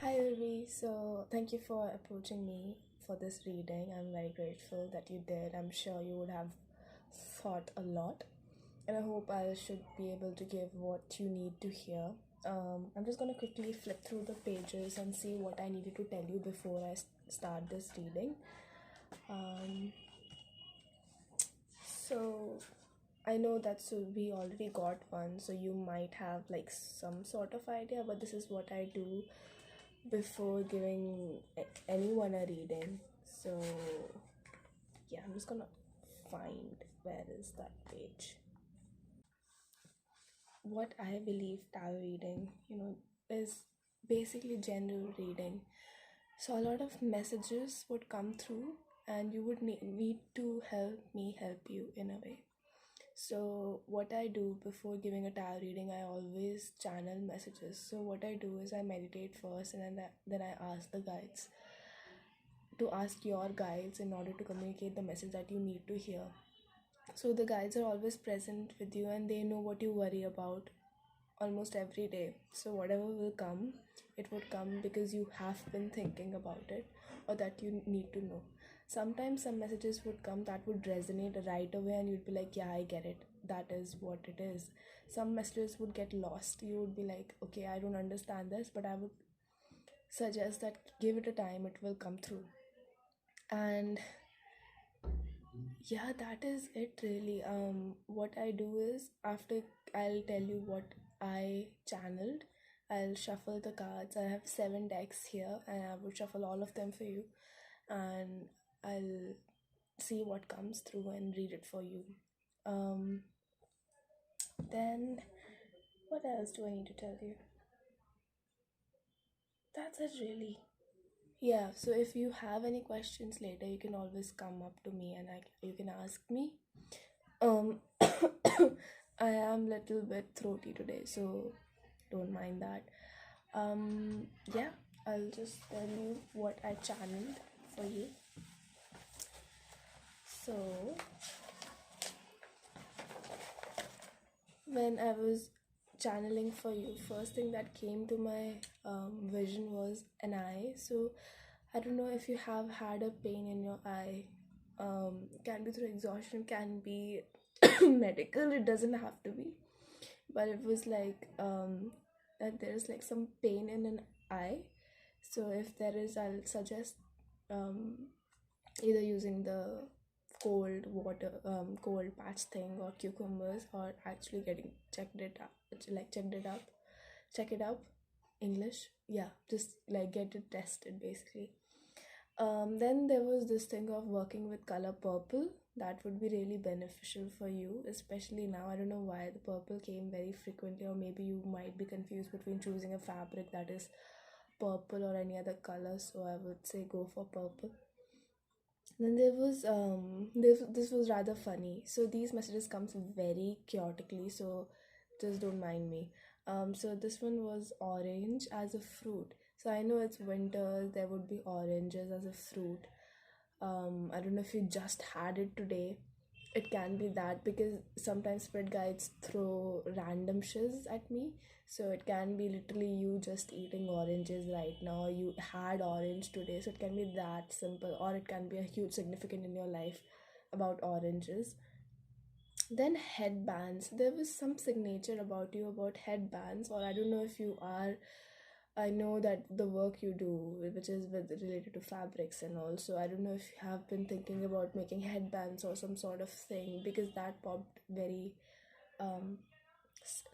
Hi Urvi, so thank you for approaching me for this reading. I'm very grateful that you did. I'm sure you would have thought a lot, and I hope I should be able to give what you need to hear. I'm just gonna quickly flip through the pages and see what I needed to tell you before I start this reading. Um, so I know that we already got one, so you might have like some sort of idea, but this is what I do before giving anyone a reading. So yeah, I'm just gonna find where is that page. What I believe tarot reading, is basically general reading. So a lot of messages would come through, and you would need to help me help you in a way. So what I do before giving a tarot reading, I always channel messages. So what I do is I meditate first, and then I ask the guides to ask your guides in order to communicate the message that you need to hear. So the guides are always present with you, and they know what you worry about almost every day. So whatever will come, it would come because you have been thinking about it, or that you need to know. Sometimes some messages would come that would resonate right away, and you'd be like, yeah, I get it, that is what it is. Some messages would get lost. You would be like, okay, I don't understand this, but I would suggest that give it a time, it will come through. And yeah, that is it really. What I do is, after I'll tell you what I channeled, I'll shuffle the cards. I have 7 decks here, and I will shuffle all of them for you, and I'll see what comes through and read it for you. um then what else do I need to tell you? That's it really. Yeah, so if you have any questions later, you can always come up to me, and you can ask me. um I am little bit throaty today, so don't mind that. Yeah, I'll just tell you what I channeled for you. So when I was channeling for you, first thing that came to my vision was an eye. So I don't know if you have had a pain in your eye. Can be through exhaustion, can be medical, it doesn't have to be. But it was like that there's like some pain in an eye. So if there is, I'll suggest um, either using the cold water, cold patch thing, or cucumbers, or actually getting checked it up, check it up. English, yeah, just like get it tested basically. Then there was this thing of working with color purple. That would be really beneficial for you, especially now. I don't know why the purple came very frequently, or maybe you might be confused between choosing a fabric that is purple or any other color. So I would say go for purple. Then there was this was rather funny. So these messages comes very chaotically, so just don't mind me. So this one was orange as a fruit. So I know it's winter, there would be oranges as a fruit. I don't know if you just had it today. It can be that, because sometimes spirit guides throw random shiz at me. So it can be literally you just eating oranges right now. You had orange today, so it can be that simple, or it can be a huge significant in your life about oranges. Then headbands. There was some signature about you about headbands, or I don't know if you are. I know that the work you do, which is related to fabrics, and also I don't know if you have been thinking about making headbands or some sort of thing, because that popped very um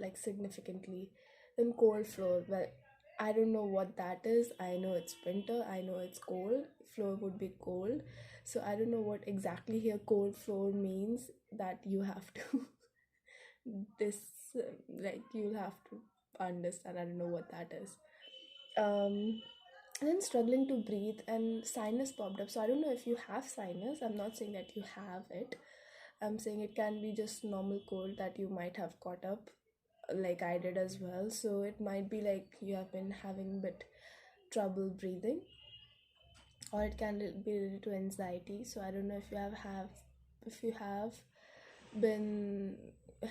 like significantly. Then cold floor. Well, I don't know what that is. I know it's winter. I know it's cold. Floor would be cold. So I don't know what exactly here cold floor means. That you have to this like you'll have to understand. I don't know what that is. um and then struggling to breathe, and sinus popped up. So I don't know if you have sinus. I'm not saying that you have it. I'm saying it can be just normal cold that you might have caught up, like I did as well. So it might be like you have been having bit trouble breathing, or it can be related to anxiety. So I don't know if you have been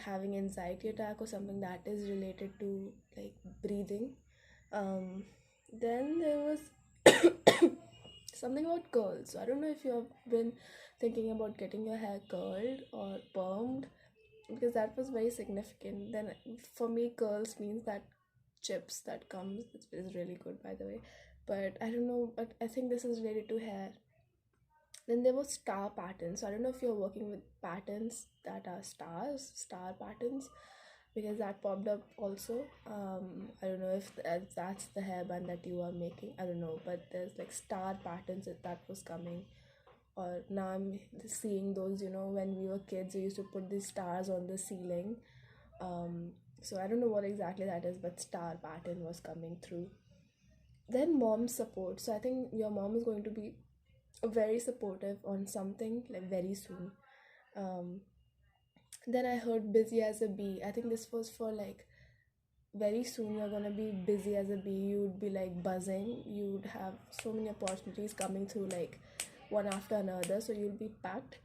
having anxiety attack or something that is related to like breathing. um Then there was something about curls. So I don't know if you have been thinking about getting your hair curled or permed, because that was very significant. Then for me, curls means that chips that comes is really good, by the way. But I don't know, but I think this is related to hair. Then there was star patterns. So I don't know if you're working with patterns that are stars, star patterns, because that popped up also. I don't know if that's the hairband that you are making. I don't know, but there's like star patterns that was coming. Or now I'm seeing those. When we were kids, we used to put these stars on the ceiling. So I don't know what exactly that is, but star pattern was coming through. Then mom support. So I think your mom is going to be very supportive on something like very soon. um then I heard busy as a bee. I think this was for like very soon you're gonna be busy as a bee. You'd be like buzzing. You'd have so many opportunities coming through, like one after another, so you'll be packed.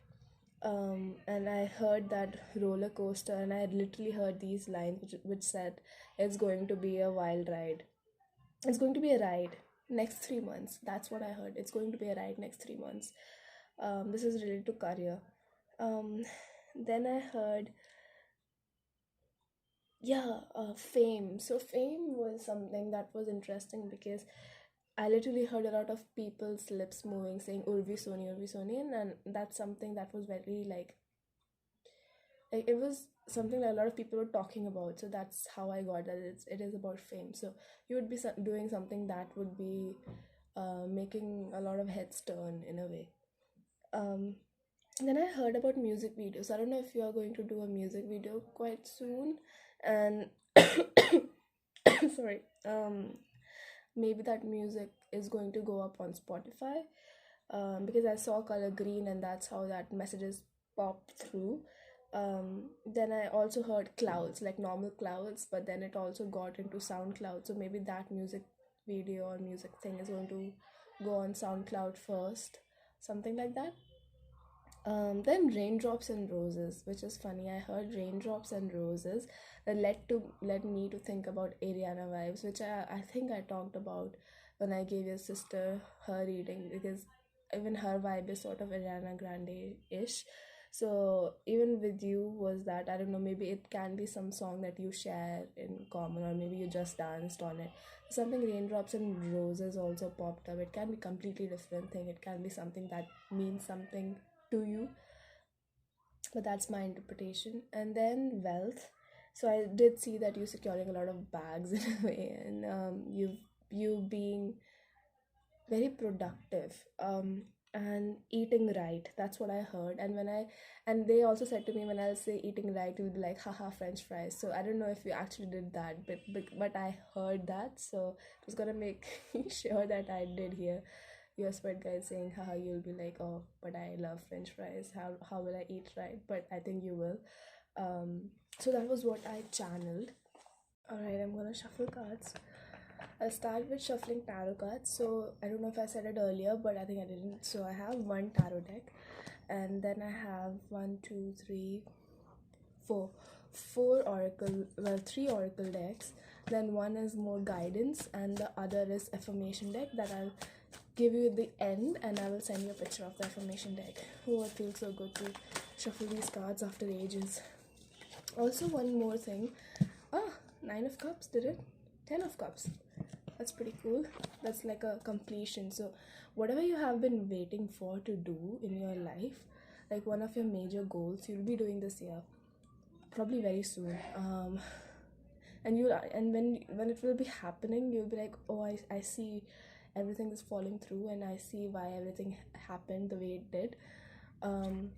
And I heard that roller coaster, and I had literally heard these lines which said it's going to be a wild ride. It's going to be a ride next 3 months. That's what I heard. It's going to be a ride next 3 months. This is related to career. Um, then I heard, yeah, fame. So fame was something that was interesting because I literally heard a lot of people's lips moving, saying Urvi Soni, and that's something that was very like it was something that a lot of people were talking about. So that's how I got that it is about fame. So you would be doing something that would be making a lot of heads turn in a way. um then I heard about music videos. I don't know if you are going to do a music video quite soon, and sorry, maybe that music is going to go up on Spotify, because I saw color green and that's how that messages pop through. Then I also heard clouds, like normal clouds, but then it also got into SoundCloud. So maybe that music video or music thing is going to go on SoundCloud first, something like that. Then raindrops and roses, which is funny. I heard raindrops and roses that led me to think about Ariana vibes, which I think I talked about when I gave your sister her reading, because even her vibe is sort of Ariana Grande ish. So even with you was that, I don't know, maybe it can be some song that you share in common, or maybe you just danced on it. Something raindrops and roses also popped up. It can be completely different thing. It can be something that means something to you, but that's my interpretation. And then wealth. So I did see that you securing a lot of bags in a way, and you being very productive, and eating right. That's what I heard. And they also said to me, when I'll say eating right, you'll be like, haha, French fries. So I don't know if you actually did that, but I heard that, so it was gonna make sure that I did hear your spread guy saying, haha, you'll be like, oh, but I love French fries. How will I eat right? But I think you will. So that was what I channeled. All right, I'm gonna shuffle cards. I'll start with shuffling tarot cards. So I don't know if I said it earlier, but I think I didn't. So I have one tarot deck, and then I have one, two, three, four oracle, well, three oracle decks. Then one is more guidance, and the other is affirmation deck that I'll give you at the end, and I will send you a picture of the affirmation deck. Oh, it feels so good to shuffle these cards after ages. Also, one more thing. Ah, Nine of Cups, did it? 10 of Cups. That's pretty cool. That's like a completion. So whatever you have been waiting for to do in your life, like one of your major goals, you'll be doing this year, probably very soon. And when it will be happening, you'll be like, oh, I see everything is falling through, and I see why everything happened the way it did. um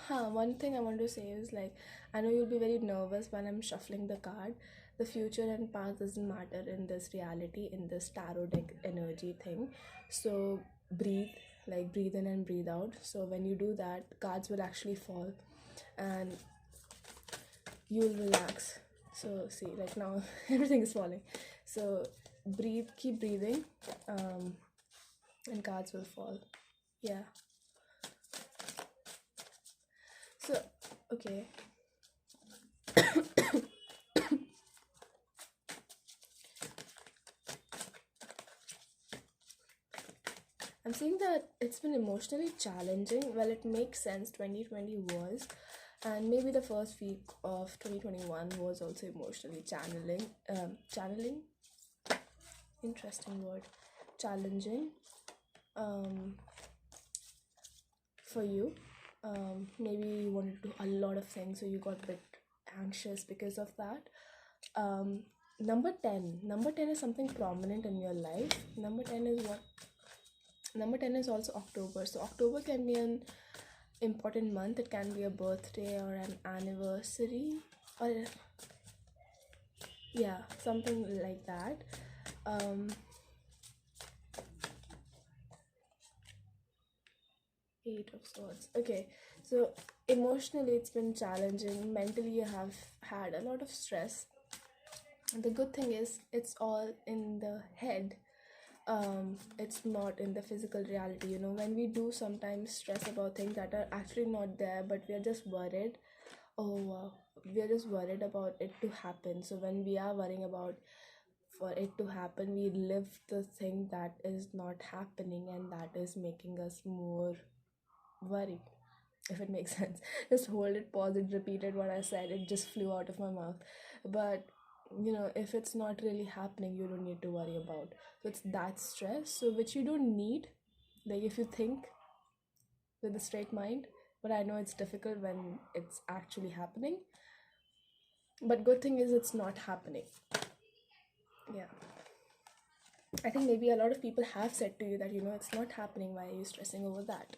One thing I want to say is, like, I know you'll be very nervous when I'm shuffling the card. The future and past doesn't matter in this reality, in this tarot deck energy thing. So breathe, like breathe in and breathe out. So when you do that, cards will actually fall, and you'll relax. So see, like now everything is falling. So breathe, keep breathing, and cards will fall. Yeah. So okay. I'm saying that it's been emotionally challenging. Well, it makes sense. 2020 was, and maybe the first week of 2021 was also emotionally channeling. Interesting word. Challenging. Um, for you. Maybe you wanted to do a lot of things, so you got a bit anxious because of that. Um, number 10 is something prominent in your life. Number 10 is also October. So October can be an important month. It can be a birthday or an anniversary, or yeah, something like that. um, Eight of Swords. Okay, so emotionally it's been challenging. Mentally you have had a lot of stress. The good thing is it's all in the head. It's not in the physical reality. When we do sometimes stress about things that are actually not there, but we are just worried. Oh wow, we are just worried about it to happen. So when we are worrying about for it to happen, we live the thing that is not happening, and that is making us more worried, if it makes sense. Just hold it, pause it, repeated what I said. It just flew out of my mouth. But if it's not really happening, you don't need to worry about. So it's that stress, so which you don't need. Like if you think with a straight mind, but I know it's difficult when it's actually happening. But good thing is it's not happening. Yeah. I think maybe a lot of people have said to you that it's not happening. Why are you stressing over that?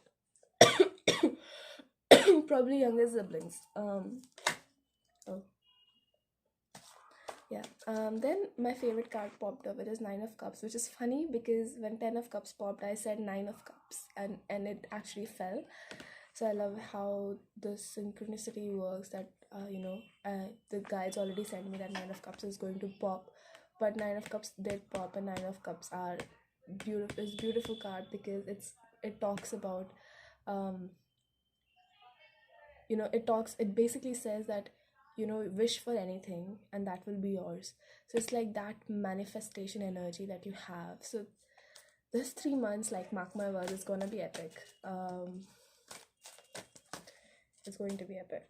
Probably younger siblings. Oh, yeah. Then my favorite card popped up. It is Nine of Cups, which is funny because when Ten of Cups popped, I said Nine of Cups, and it actually fell. So I love how the synchronicity works. That the guides already sent me that Nine of Cups is going to pop, but Nine of Cups did pop, and Nine of Cups are beautiful. It's beautiful card because it talks about um it basically says that wish for anything and that will be yours. So it's like that manifestation energy that you have. So this 3 months, like, mark my words, it's gonna be epic. It's going to be epic.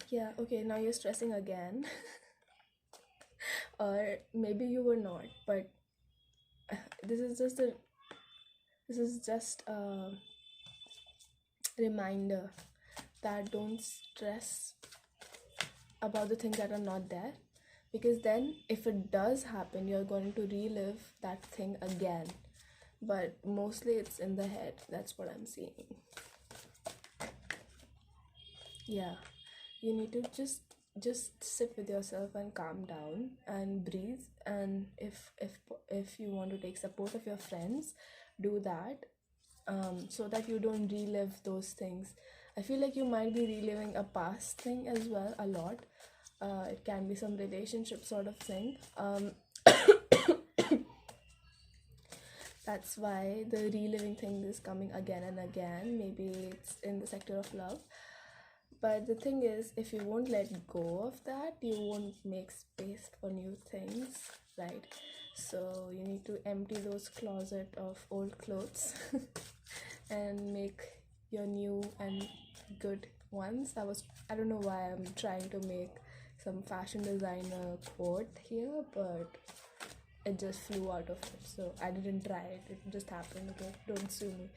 Yeah, okay, now you're stressing again. Or maybe you were not, but this is just a reminder that don't stress about the things that are not there, because then if it does happen, you're going to relive that thing again. But mostly it's in the head. That's what I'm seeing. Yeah, you need to just sit with yourself and calm down and breathe. And if you want to take support of your friends, do that, so that you don't relive those things. I feel like you might be reliving a past thing as well a lot. It can be some relationship sort of thing. That's why the reliving thing is coming again and again. Maybe it's in the sector of love. But the thing is, if you won't let go of that, you won't make space for new things, right? So you need to empty those closet of old clothes and make your new and good ones. I don't know why I'm trying to make some fashion designer quote here, but it just flew out of it. So I didn't try it. It just happened. Okay, don't sue me.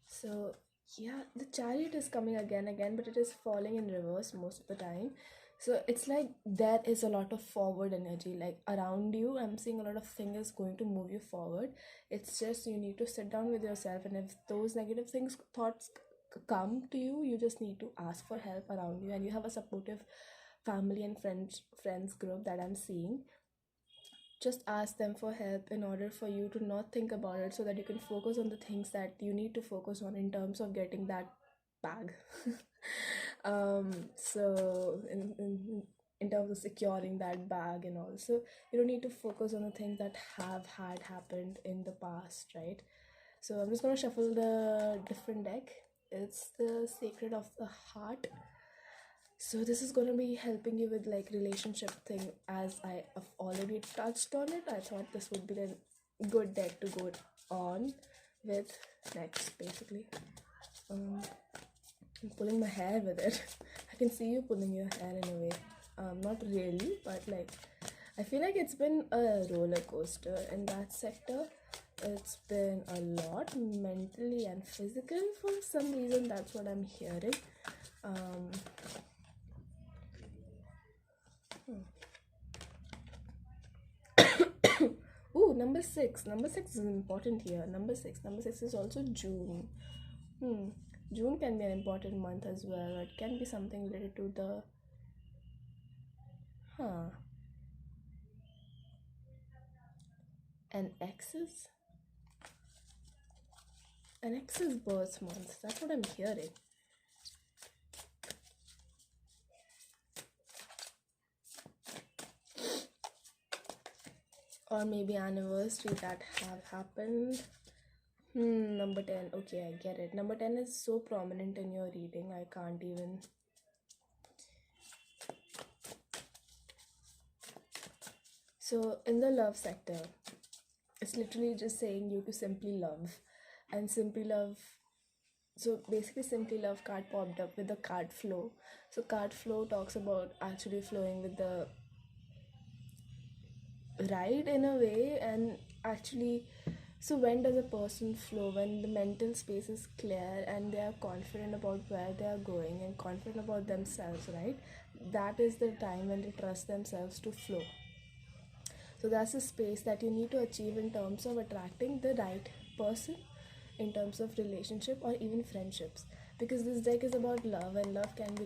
So yeah, the chariot is coming again, but it is falling in reverse most of the time. So it's like there is a lot of forward energy, like around you. I'm seeing a lot of things going to move you forward. It's just you need to sit down with yourself, and if those negative thoughts come to you, you just need to ask for help around you, and you have a supportive family and friends group that I'm seeing. Just ask them for help in order for you to not think about it, so that you can focus on the things that you need to focus on in terms of getting that bag. So in terms of securing that bag, and also you don't need to focus on the things that have had happened in the past, right? So I'm just going to shuffle the different deck. It's the Sacred of the Heart. So this is gonna be helping you with like relationship thing. As I have already touched on it, I thought this would be a good deck to go on with next. Basically, um, I'm pulling my hair with it. I can see you pulling your hair in a way. Not really, but like I feel like it's been a roller coaster in that sector. It's been a lot mentally and physical for some reason. That's what I'm hearing. Um, Ooh, number six. Number six is important here. Number six. Number six is also June. Hmm. June can be an important month as well. It can be something related to the huh. An ex's? An ex's birth month. That's what I'm hearing. Or maybe anniversary that have happened. Number 10. Okay, I get it. Number 10 is so prominent in your reading. I can't even. So, in the love sector, it's literally just saying you to simply love. And simply love. So, basically, simply love card popped up with the card flow. So, card flow talks about actually flowing with the ride in a way, and actually, so when does a person flow? When the mental space is clear and they are confident about where they are going and confident about themselves, right? That is the time when they trust themselves to flow. So that's a space that you need to achieve in terms of attracting the right person, in terms of relationship or even friendships, because this deck is about love, and love can be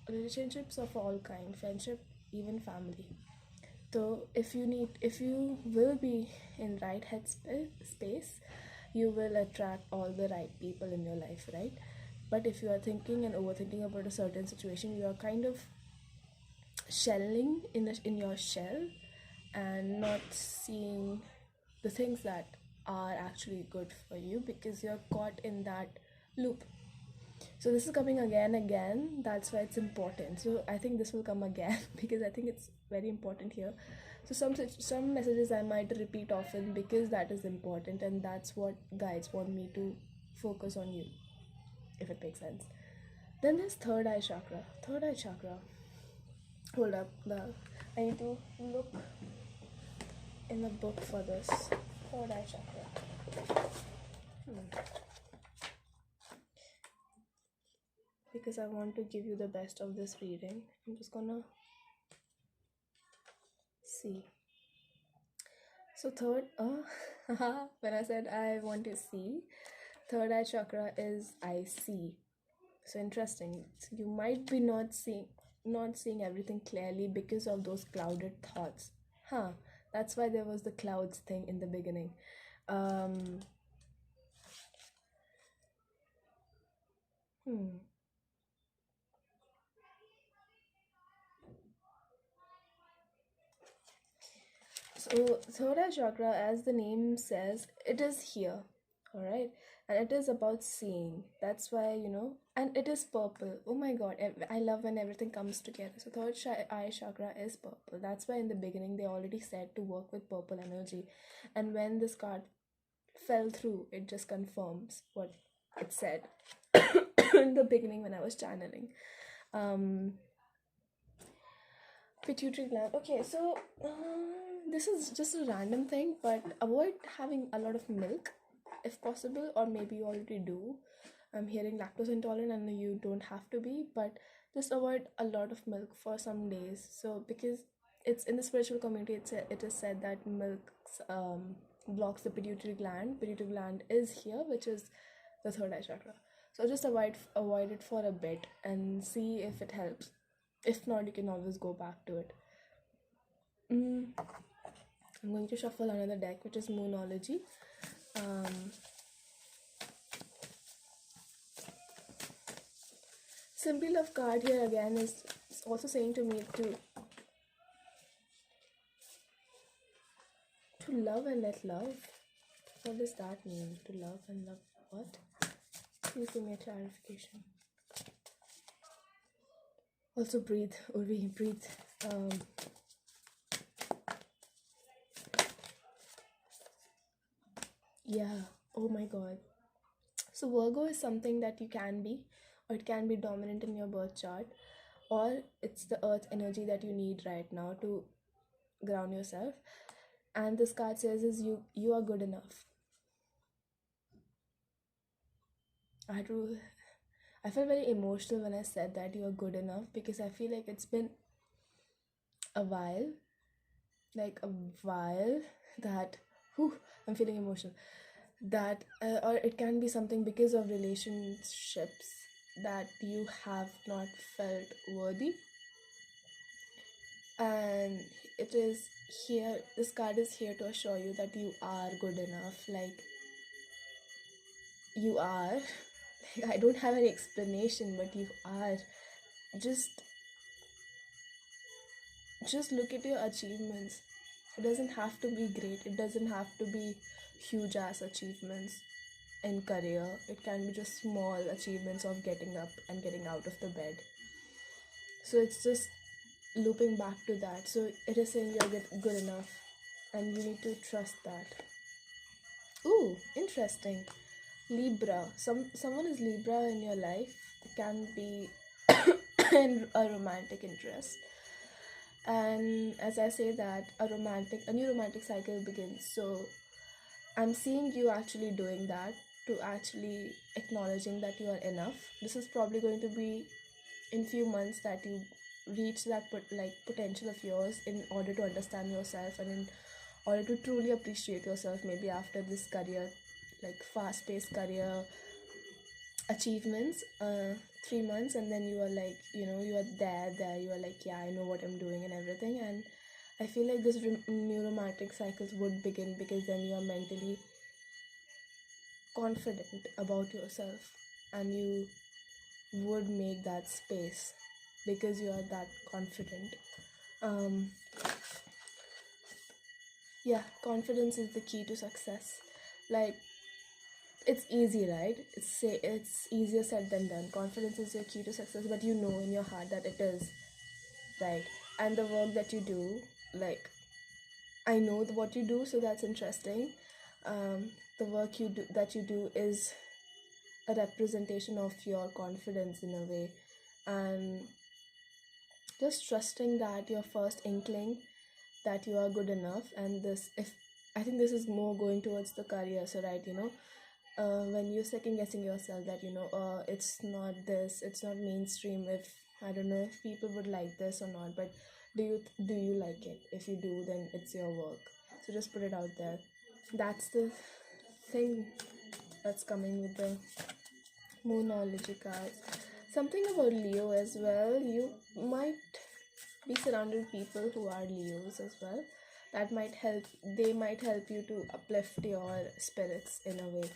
relationships of all kind, friendship, even family. So if you will be in right head space, you will attract all the right people in your life, right? But if you are thinking and overthinking about a certain situation, you are kind of shelling in your shell and not seeing the things that are actually good for you because you're caught in that loop. So this is coming again. That's why it's important. So I think this will come again because I think it's very important here. So some messages I might repeat often because that is important, and that's what guides want me to focus on you, if it makes sense. Then there's third eye chakra. Third eye chakra. Hold up, I need to look in the book for this. Third eye chakra. Because I want to give you the best of this reading. I'm just gonna see. So third, when I said I want to see, third eye chakra is I see. So interesting. So you might be not seeing everything clearly because of those clouded thoughts. Huh. That's why there was the clouds thing in the beginning. Um, hmm. So, third eye chakra, as the name says, it is here, all right, and it is about seeing. That's why and it is purple. Oh my God, I love when everything comes together. So, eye chakra is purple. That's why in the beginning they already said to work with purple energy, and when this card fell through, it just confirms what it said in the beginning when I was channeling. Um, Pituitary gland. Okay, so this is just a random thing, but avoid having a lot of milk if possible, or maybe you already do. I'm hearing lactose intolerant, and you don't have to be, but just avoid a lot of milk for some days. So because it's in the spiritual community, it is said that milk blocks the pituitary gland. Pituitary gland is here, which is the third eye chakra. So just avoid it for a bit and see if it helps. If not, you can always go back to it. I'm going to shuffle another deck, which is Moonology. Um, Simply Love card here again is also saying to me to love and let love. What does that mean? To love and love what? Please give me a clarification. Also breathe, Urvi, breathe. Um, yeah. Oh my God. So Virgo is something that you can be, or it can be dominant in your birth chart, or it's the earth energy that you need right now to ground yourself. And this card says is you are good enough. I do. I felt very emotional when I said that you are good enough, because I feel like it's been a while, like a while that, whew, I'm feeling emotional. That or it can be something because of relationships that you have not felt worthy, and it is here. This card is here to assure you that you are good enough. Like you are. Like, I don't have any explanation, but you are. Just just look at your achievements. It doesn't have to be great. It doesn't have to be huge ass achievements in career. It can be just small achievements of getting up and getting out of the bed. So it's just looping back to that. So it is saying you're good enough, and you need to trust that. Ooh, interesting. Libra. Someone is Libra in your life. It can be in a romantic interest. And as I say that, a new romantic cycle begins. So I'm seeing you actually doing that, to actually acknowledging that you are enough. This is probably going to be in few months that you reach that potential of yours, in order to understand yourself, and in order to truly appreciate yourself. Maybe after this career, like fast-paced career achievements, 3 months, and then you are like, you are there, you are like, yeah, I know what I'm doing and everything. And I feel like this new romantic cycles would begin, because then you are mentally confident about yourself, and you would make that space because you are that confident. um yeah, confidence is the key to success. Like, it's easy, right? It's easier said than done. Confidence is your key to success, but you know in your heart that it is, right? And the work that you do, like, I know what you do, so that's interesting. The work you do is a representation of your confidence in a way. And just trusting that your first inkling that you are good enough. And this if I think this is more going towards the career. So, right, when you're second guessing yourself, that it's not this, it's not mainstream, if I don't know if people would like this or not, but do you like it? If you do, then it's your work. So just put it out there. That's the thing that's coming with the moonology cards. Something about Leo as well. You might be surrounded with people who are Leos as well. That might help. They might help you to uplift your spirits in a way.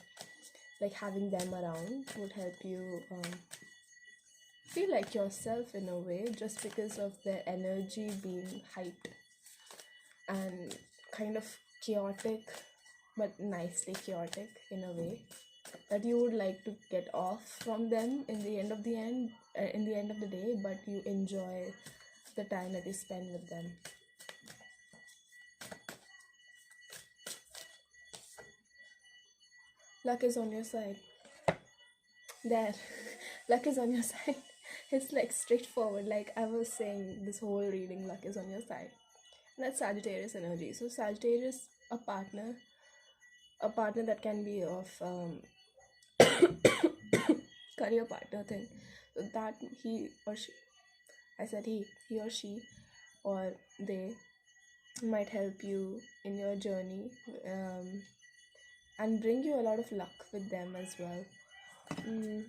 Like, having them around would help you feel like yourself in a way, just because of their energy being hyped and kind of chaotic, but nicely chaotic in a way, that you would like to get off from them in the end of the day, but you enjoy the time that you spend with them. Luck is on your side. There. Luck is on your side. It's like straightforward. Like I was saying, this whole reading, luck is on your side. And that's Sagittarius energy. So Sagittarius, a partner that can be of career partner thing. So that he or she, I said he or she, or they might help you in your journey, and bring you a lot of luck with them as well. Mm,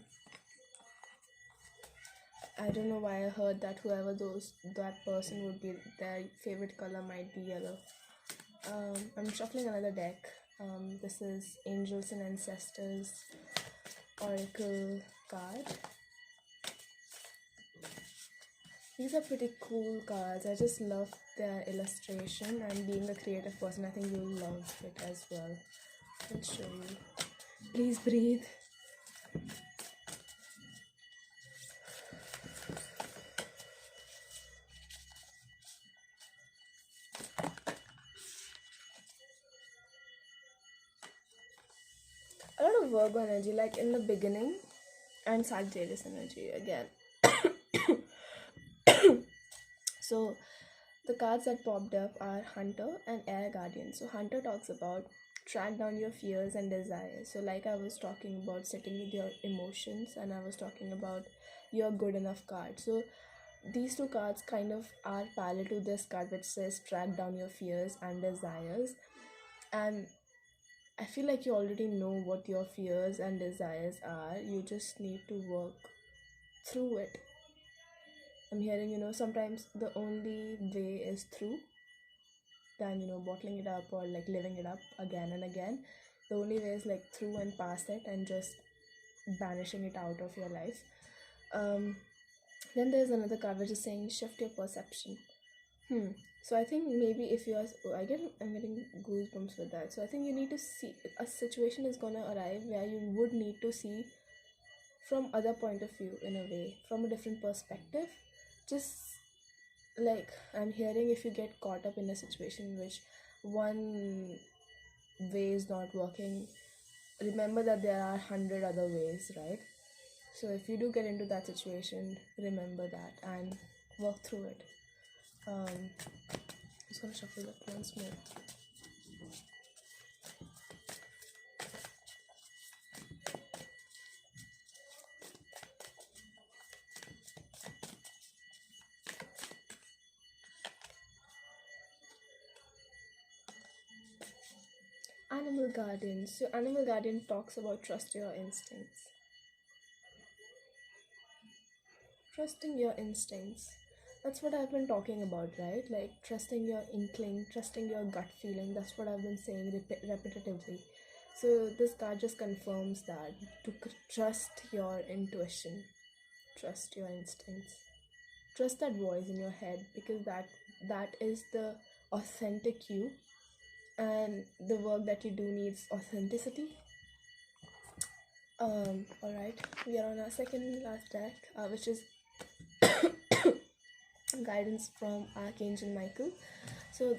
I don't know why I heard that that person would be, their favorite color might be yellow. I'm shuffling another deck. This is Angels and Ancestors Oracle card. These are pretty cool cards. I just love their illustration, and being a creative person, I think you'll love it as well. I'll show you. Please breathe. lot of Virgo energy, like in the beginning, and Sagittarius energy again. So the cards that popped up are Hunter and Air Guardian. So Hunter talks about track down your fears and desires. So like I was talking about sitting with your emotions, and I was talking about your good enough card. So these two cards kind of are parallel to this card which says track down your fears and desires. And I feel like you already know what your fears and desires are. You just need to work through it. I'm hearing, sometimes the only way is through than, bottling it up or like living it up again and again. The only way is like through and past it and just banishing it out of your life. Um, then there's another card which is saying shift your perception. So I think maybe if you are, I'm getting goosebumps with that. So I think you need to see a situation is gonna arrive where you would need to see from other point of view in a way, from a different perspective. Just like I'm hearing, if you get caught up in a situation which one way is not working, remember that there are 100 other ways, right? So if you do get into that situation, remember that and work through it. Just gonna shuffle that once more. Animal Guardian. So Animal Guardian talks about trust your instincts. Trusting your instincts. That's what I've been talking about, right? Like trusting your inkling, trusting your gut feeling. That's what I've been saying repetitively. So this card just confirms that to trust your intuition, trust your instincts, trust that voice in your head, because that is the authentic you, and the work that you do needs authenticity. All right, we are on our second last deck, which is guidance from Archangel Michael. So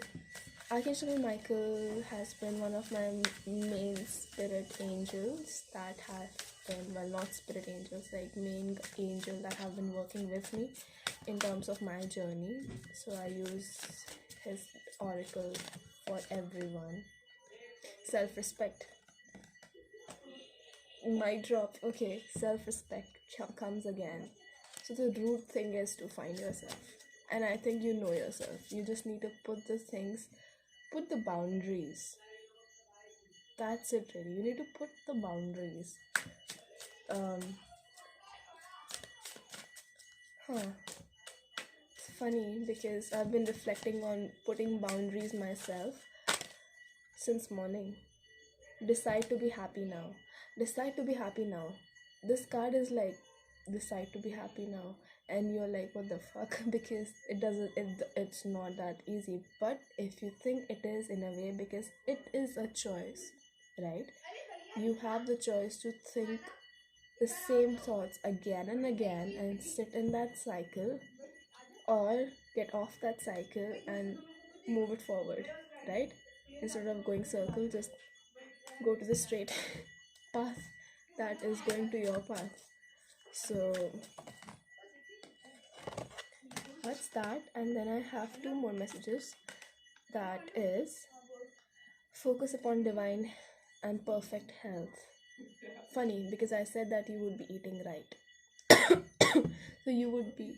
Archangel Michael has been one of my main spirit angels that have been, well, not spirit angels, like main angel that have been working with me in terms of my journey. So I use his oracle for everyone. Self-respect. Mic drop. Okay, self-respect comes again. So the root thing is to find yourself. And I think you know yourself. You just need to put the boundaries. That's it really. You need to put the boundaries. It's funny because I've been reflecting on putting boundaries myself since morning. Decide to be happy now. Decide to be happy now. This card is like, decide to be happy now, and you're like, what the fuck? Because it's not that easy. But if you think it is, in a way, because it is a choice, right? You have the choice to think the same thoughts again and again and sit in that cycle, or get off that cycle and move it forward, right? Instead of going circle, just go to the straight path that is going to your path. So that's that. And then I have two more messages. That is, focus upon divine and perfect health. Funny, because I said that you would be eating right. So you would be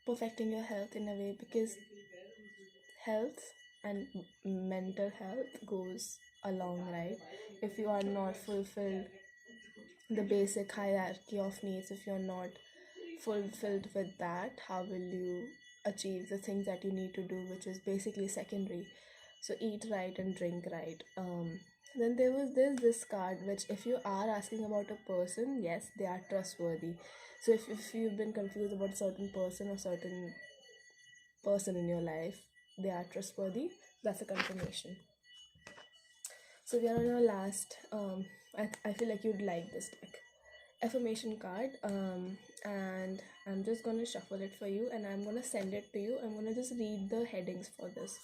perfecting your health in a way, because health and mental health goes along, right? If you are not fulfilled the basic hierarchy of needs, if you're not fulfilled with that, how will you achieve the things that you need to do, which is basically secondary? So eat right and drink right. Then there's this card which, if you are asking about a person, yes, they are trustworthy. So if you've been confused about a certain person or certain person in your life, they are trustworthy. That's a confirmation. So we are on our last. I feel like you'd like this deck, affirmation card. And I'm just gonna shuffle it for you, and I'm gonna send it to you. I'm gonna just read the headings for this.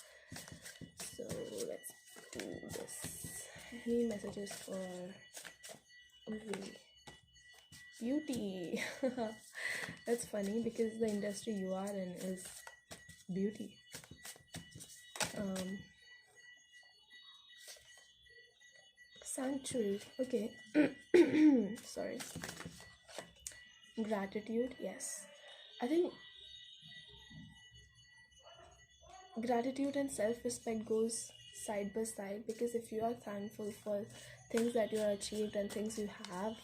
So let's do this. Any messages for Urvi? Beauty. That's funny because the industry you are in is beauty. Um, Sanctuary. Okay. Sorry. Gratitude. Yes. I think gratitude and self-respect goes side by side, because if you are thankful for things that you have achieved and things you have,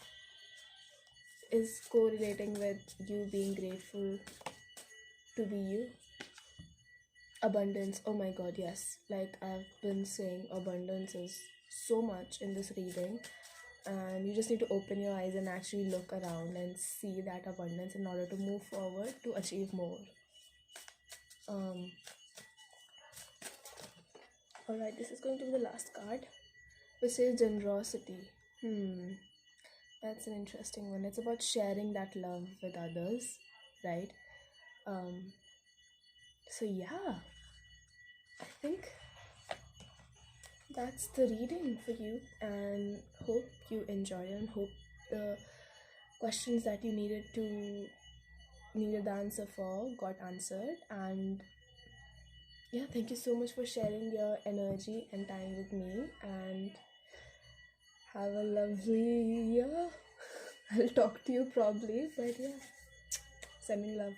is correlating with you being grateful to be you. Abundance, oh my god, yes, like I've been saying, abundance is so much in this reading, and you just need to open your eyes and actually look around and see that abundance in order to move forward to achieve more. um all right, this is going to be the last card, which says generosity. That's an interesting one. It's about sharing that love with others, right? um so yeah, I think that's the reading for you, and hope you enjoy and hope the questions that you needed the answer for got answered. And yeah, thank you so much for sharing your energy and time with me, and have a lovely year. I'll talk to you probably, but yeah, sending love.